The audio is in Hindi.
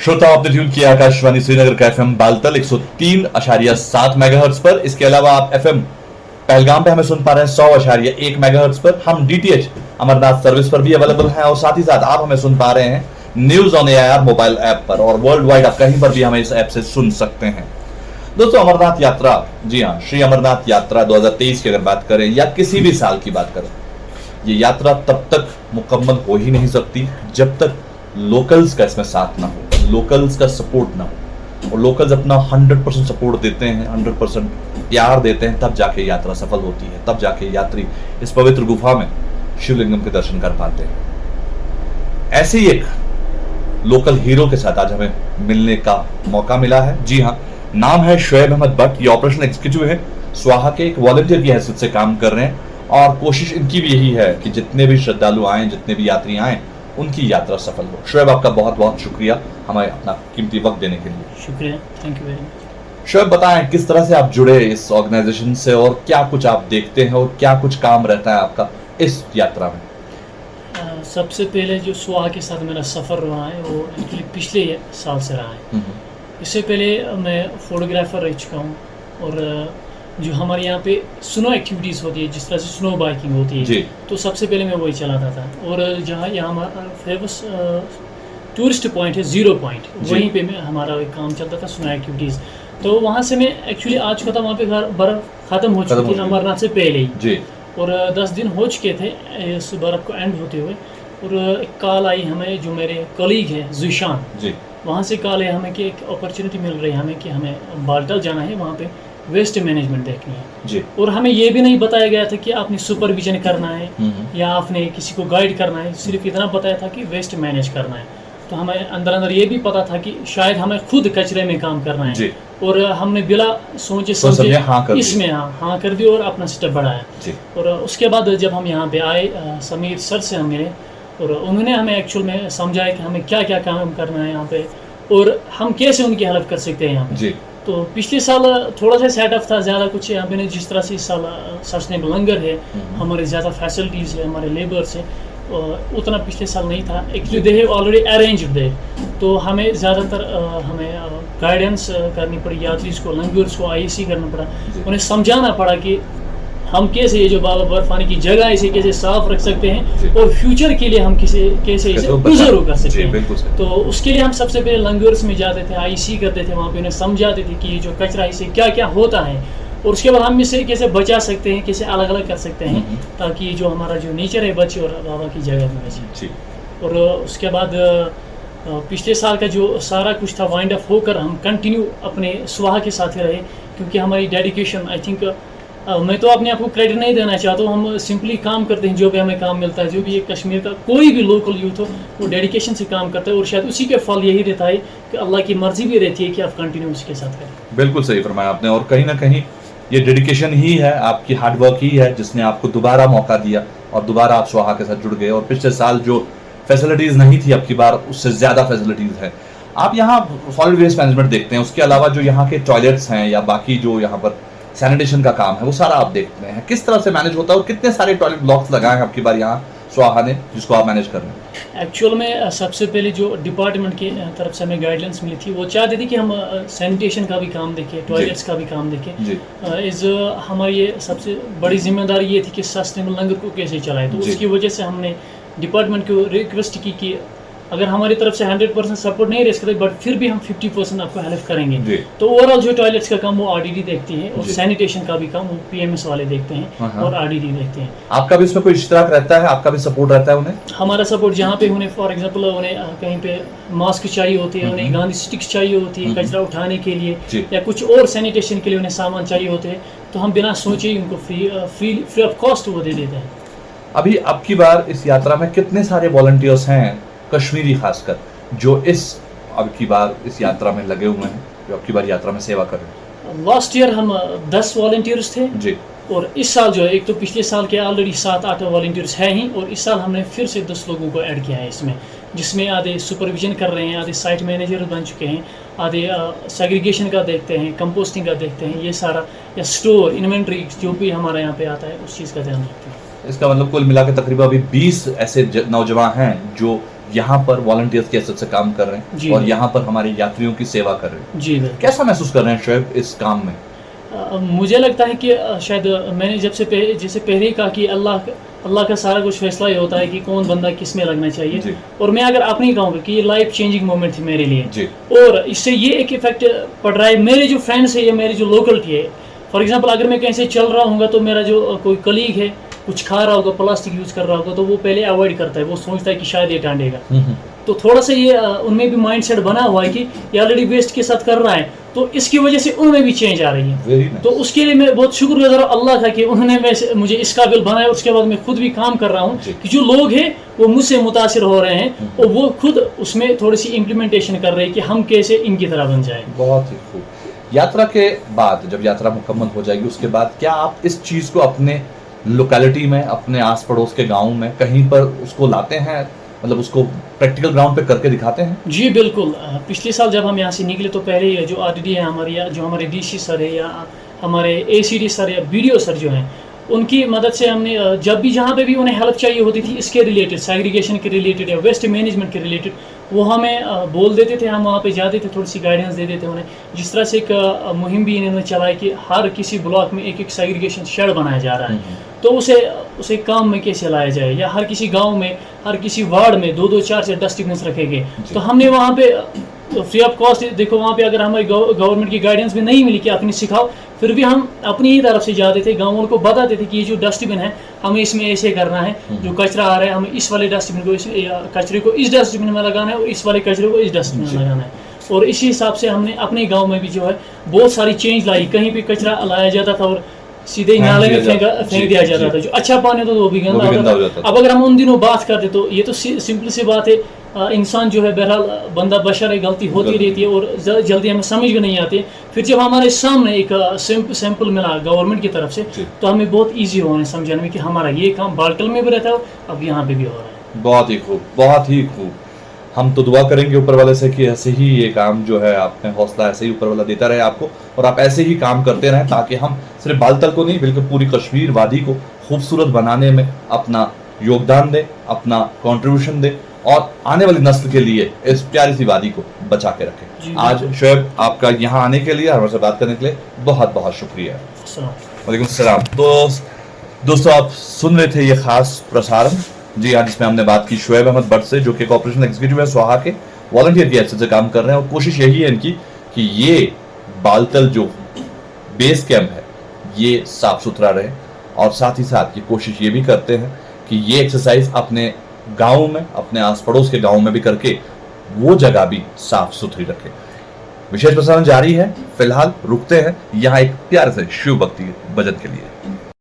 श्रोता, आपने ट्यून किया आकाशवाणी श्रीनगर का एफएम बालतल 103.7 मेगाहर्ट्ज पर। इसके अलावा आप एफएम पहलगाम पे हमें सुन पा रहे हैं 100.1 मेगाहर्ट्ज पर। हम डीटीएच अमरनाथ सर्विस पर भी अवेलेबल हैं और साथ ही साथ आप हमें सुन पा रहे हैं news on AIR mobile app पर, और वर्ल्ड वाइड आप कहीं पर भी हमें इस ऐप से सुन सकते हैं। दोस्तों, अमरनाथ यात्रा, जी हाँ, श्री अमरनाथ यात्रा 2023 की अगर बात करें या किसी भी साल की बात करें, ये यात्रा तब तक मुकम्मल हो ही नहीं सकती जब तक लोकल्स का इसमें साथ ना हो, लोकल्स का सपोर्ट ना हो। और लोकल्स अपना 100% सपोर्ट देते हैं, 100% प्यार देते हैं, तब जाके यात्रा सफल होती है, तब जाके यात्री इस पवित्र गुफा में शिवलिंगम के दर्शन कर पाते हैं। ऐसे ही एक लोकल हीरो के साथ आज हमें मिलने का मौका मिला है। जी हाँ, नाम है शोएब अहमद भट्ट। ये ऑपरेशन एग्जीक्यूटिव है, स्वाहा के एक वॉलंटियर की हैसियत से काम कर रहे हैं, और कोशिश इनकी भी यही है कि जितने भी श्रद्धालु आए, जितने भी यात्री आए, उनकी यात्रा सफल हो। शोएब, आपका बहुत बहुत शुक्रिया हमें अपना कीमती वक्त देने के लिए। शुक्रिया, thank you very much. Shoaib, बताएं किस तरह से आप जुड़े इस ऑर्गेनाइजेशन से और क्या कुछ आप देखते हैं और क्या कुछ काम रहता है आपका इस यात्रा में? सबसे पहले जो स्वाहा के साथ मेरा सफ़र रहा है वो एक्चुअली पिछले साल से रहा है। इससे पहले मैं फोटोग्राफर रह चुका हूँ, और जो हमारे यहाँ पे स्नो एक्टिविटीज़ होती है, जिस तरह से स्नो बाइकिंग होती है, तो सबसे पहले मैं वही चलाता था। और जहाँ यहाँ फेमस टूरिस्ट पॉइंट है, ज़ीरो पॉइंट, वहीं पे मैं हमारा काम चलता था, स्नो एक्टिविटीज़। तो वहाँ से मैं एक्चुअली आ चुका था, वहाँ पे बर्फ़ ख़त्म हो चुकी थी अमरनाथ से पहले ही, और 10 दिन हो चुके थे इस बर्फ़ को एंड होते हुए। और एक कॉल आई हमें, जो मेरे कलीग है ज़ीशान, वहाँ से कॉल है हमें कि एक अपॉर्चुनिटी मिल रही है हमें कि हमें बाल्टल जाना है, वहाँ पे वेस्ट मैनेजमेंट देखनी है। और हमें ये भी नहीं बताया गया था कि आपने सुपरविजन करना है या आपने किसी को गाइड करना है, सिर्फ इतना बताया था कि वेस्ट मैनेज करना है। तो हमें अंदर अंदर ये भी पता था कि शायद हमें खुद कचरे में काम करना है, और हमने बिना सोचे समझे इसमें हाँ कर दी और अपना स्टेप बढ़ाया। और उसके बाद जब हम यहाँ पे आए, समीर सर से हम मिले, और उन्होंने हमें एक्चुअल में समझाया कि हमें क्या क्या काम करना है यहाँ पे, और हम कैसे उनकी हेल्प कर सकते हैं यहाँ पे। तो पिछले साल थोड़ा सा सेटअप था, ज़्यादा कुछ यहाँ पे नहीं। जिस तरह से इस साल सस्टेनेबल लंगर है, हमारे ज़्यादा फैसिलिटीज़ है, हमारे लेबर्स है, उतना पिछले साल नहीं था। Actually they have already arranged they, तो हमें ज़्यादातर हमें गाइडेंस करनी पड़ी यात्रीज़ को, लंगर्स को, आईसी करना पड़ा, उन्हें समझाना पड़ा कि हम कैसे ये जो बर्फानी की जगह इसे कैसे साफ रख सकते हैं, और फ्यूचर के लिए हम कैसे इसे प्रिजर्व कर सकते हैं। तो उसके लिए हम सबसे पहले लंगर्स में जाते थे, आईसी करते थे, वहाँ पे उन्हें समझाते थे कि ये जो कचरा इसे क्या क्या होता है, और उसके बाद हम इसे कैसे बचा सकते हैं, कैसे अलग अलग कर सकते हैं, ताकि जो हमारा जो नेचर है बचे और बाबा की जगह में बचे। और उसके बाद पिछले साल का जो सारा कुछ था वाइंड अप होकर हम कंटिन्यू अपने स्वाहा के साथ ही रहे, क्योंकि हमारी डेडिकेशन, आई थिंक मैं तो अपने आप को क्रेडिट नहीं देना चाहता हूँ, हम सिंपली काम करते हैं, जो भी हमें काम मिलता है, जो भी ये कश्मीर का कोई भी लोकल यूथ हो वो डेडिकेशन से काम करता है, और शायद उसी के फल यही रहता है कि अल्लाह की मर्जी भी रहती है कि आप कंटिन्यू उसके साथ करें। बिल्कुल सही फरमाया आपने, और कहीं ना कहीं ये डेडिकेशन ही है, आपकी हार्डवर्क ही है जिसने आपको दोबारा मौका दिया और दोबारा आप स्वाहा के साथ जुड़ गए। और पिछले साल जो फैसिलिटीज़ नहीं थी, अब की बार उससे ज़्यादा फैसिलिटीज़ है। आप यहाँ सॉलिड वेस्ट मैनेजमेंट देखते हैं, उसके अलावा जो यहाँ के टॉयलेट्स हैं या बाकी जो यहाँ पर सैनिटेशन का काम है, वो सारा आप देखते हैं। किस तरह से मैनेज होता है और कितने सारे टॉयलेट ब्लॉक्स लगाए हैं आपकी बार यहाँ स्वाहा ने, जिसको आप मैनेज कर रहे हैं? एक्चुअल में सबसे पहले जो डिपार्टमेंट की तरफ से हमें गाइडलाइंस मिली थी, वो चाहते थे कि हम सैनिटेशन का भी काम देखें, टॉयलेट्स का भी काम देखें। हमारी ये सबसे बड़ी जिम्मेदारी ये थी कि सस्टेनेबल लंगर को कैसे चलाएं। तो उसकी वजह से हमने डिपार्टमेंट को रिक्वेस्ट की कि अगर हमारी तरफ से 100% सपोर्ट नहीं रह सकते, बट फिर भी हम 50% आपको हेल्प करेंगे। तो ओवरऑल जो टॉयलेट्स का काम वो आरडीडी देखती है, और सैनिटेशन का भी काम वो पीएमएस वाले देखते हैं और आरडीडी देखते हैं। आपका भी इसमें कोई इश्तराक रहता है, आपका भी सपोर्ट रहता है उन्हें? हमारा सपोर्ट जहाँ पे उन्हें, फॉर एग्जांपल उन्हें कहीं पे मास्क चाहिए होते हैं, उन्हें गांधी स्टिक्स चाहिए होती है कचरा उठाने के लिए, या कुछ और सैनिटेशन के लिए उन्हें सामान चाहिए होते हैं, तो हम बिना सोचे ही उनको फ्री ऑफ कॉस्ट वो दे देते हैं। अभी अब की बार इस यात्रा में कितने सारे वॉलंटियर्स हैं, कश्मीरी खासकर, जो अब की बार इस यात्रा में लगे हुए हैं, जो अब की बार यात्रा में सेवा कर रहे हैं? लास्ट ईयर हम 10 वॉलंटियर्स थे, और इस साल जो है, एक तो पिछले साल के ऑलरेडी 7-8 वॉलंटियर्स हैं ही, और इस साल हमने फिर से 10 लोगों को ऐड किया है इसमें, जिसमें आधे सुपरविजन कर रहे हैं, आधे साइट मैनेजर बन चुके हैं, आधे सेग्रीगेशन का देखते हैं, कंपोस्टिंग का देखते हैं, ये सारा, या स्टोर इन्वेंट्री जो भी हमारे यहाँ पे आता है उस चीज़ का ध्यान रखते हैं। इसका मतलब कुल मिला के तकरीबन अभी 20 ऐसे नौजवान हैं जो यहाँ पर वॉलंटियर्स के हैसियत से काम कर रहे जी। हैं और यहाँ पर हमारे यात्रियों की सेवा कर रहे हैं। जी बिल्कुल। कैसा महसूस कर रहे हैं शोएब इस काम में? मुझे लगता है कि शायद मैंने जैसे पहले ही कहा कि अल्लाह का सारा कुछ फैसला ही होता है कि कौन बंदा किस में लगना चाहिए। जी। और मैं अगर अपनी कहूँगा कि ये लाइफ चेंजिंग मोमेंट थी मेरे लिए। जी। और इससे ये एक इफेक्ट पड़ रहा है, मेरे जो फ्रेंड्स है या मेरी जो लोकलिटी है, फॉर एग्जांपल अगर मैं कहीं से चल रहा हूँ तो मेरा जो कोई कलीग है कुछ खा रहा होगा, प्लास्टिक यूज़ कर रहा होगा, तो वो पहले अवॉइड करता है, वो सोचता है कि शायद ये टांडेगा। तो थोड़ा सा ये उनमें भी माइंडसेट बना हुआ है कि ये ऑलरेडी वेस्ट के साथ कर रहा है, तो इसकी वजह से उनमें भी चेंज आ रही है। तो उसके लिए मैं बहुत शुक्रगुजार हूं अल्लाह का कि उन्होंने मुझे इस काबिल बनाया। उसके बाद मैं खुद भी काम कर रहा हूँ कि जो लोग हैं वो मुझसे मुतासिर हो रहे हैं और वो खुद उसमें थोड़ी सी इम्प्लीमेंटेशन कर रहे हैं कि हम कैसे इनकी तरह बन जाए। बहुत ही खूब। यात्रा के बाद, जब यात्रा मुकम्मल हो जाएगी, उसके बाद क्या आप इस चीज़ को अपने लोकेलिटी में, अपने आस पड़ोस के गाँव में कहीं पर उसको लाते हैं, मतलब उसको प्रैक्टिकल ग्राउंड पे करके दिखाते हैं? जी बिल्कुल। पिछले साल जब हम यहाँ से निकले तो पहले जो आरडीडी है हमारे, या जो हमारे डीसी सर है या हमारे एसीडी सर या बीडीओ सर जो हैं, उनकी मदद से हमने जब भी जहाँ पे भी उन्हें हेल्प चाहिए होती थी इसके रिलेटेड, सेग्रीगेशन के रिलेटेड या वेस्ट मैनेजमेंट के रिलेटेड, वो हमें बोल देते थे, हम वहाँ पे जाते थे, थोड़ी सी गाइडेंस दे देते उन्हें। जिस तरह से एक मुहिम भी इन्होंने चलाई कि हर किसी ब्लॉक में एक सेग्रीगेशन शेड बनाया जा रहा है, तो उसे काम में कैसे लाया जाए, या हर किसी गांव में, हर किसी वार्ड में 2-2 4-4 डस्टबिन रखे गए। तो हमने वहाँ पे फ्री ऑफ कॉस्ट, देखो वहाँ पे अगर हमारी गवर्नमेंट की गाइडेंस में नहीं मिली कि अपनी सिखाओ, फिर भी हम अपनी ही तरफ से जाते थे, गाँव वालों को बताते थे कि ये जो डस्टबिन है हमें इसमें ऐसे करना है, जो कचरा आ रहा है हमें इस वाले डस्टबिन को, कचरे को इस डस्टबिन में लगाना है और इस वाले कचरे को इस डस्टबिन में लगाना है। और इसी हिसाब से हमने अपने गाँव में भी जो है बहुत सारी चेंज लाई। कहीं पर कचरा लाया जाता था और सीधे ही नाले में फेंक दिया जाता था, जो अच्छा पानी होता था वो भी गंदा होता था। अब अगर हम उन दिनों बात करते तो ये तो सिंपल सी बात है, इंसान जो है बहरहाल बंदा बशर है, गलती होती रहती है और जल्दी हमें समझ में नहीं आती। फिर जब हमारे सामने एक सैंपल मिला गवर्नमेंट की तरफ से, तो हमें बहुत ईजी हुआ समझाने में कि हमारा ये काम बाल्टल में भी रहता है, अब यहाँ पे भी हो रहा है। बहुत ही खूब, बहुत ही खूब। हम तो दुआ करेंगे ऊपर वाले से कि ऐसे ही ये काम जो है, आपने हौसला ऐसे ही ऊपर वाला देता रहे आपको, और आप ऐसे ही काम करते रहें ताकि हम सिर्फ बालतल को नहीं बल्कि पूरी कश्मीर वादी को खूबसूरत बनाने में अपना योगदान दें, अपना कंट्रीब्यूशन दें और आने वाली नस्ल के लिए इस प्यारी सी वादी को बचा के रखें। आज शोएब, आपका यहाँ आने के लिए, हमारे से बात करने के लिए बहुत बहुत शुक्रिया। वालेकुम सलाम। तो दोस्तों, आप सुन रहे थे ये खास प्रसारण, जी हाँ, जिसमें हमने बात की शोएब अहमद भट्ट से, जो कि कॉर्पोरेशन एग्जीक्यूटिव है स्वाहा के, वॉलंटियर की हैसियत से काम कर रहे हैं। और कोशिश यही है इनकी कि ये बालतल जो बेस कैंप है ये साफ सुथरा रहे, और साथ ही साथ ये कोशिश ये भी करते हैं कि ये एक्सरसाइज अपने गाँव में, अपने आस पड़ोस के गाँव में भी करके वो जगह भी साफ सुथरी रखे। विशेष प्रसारण जारी है, फिलहाल रुकते हैं यहाँ एक प्यारे से शिव भक्ति भजन के लिए।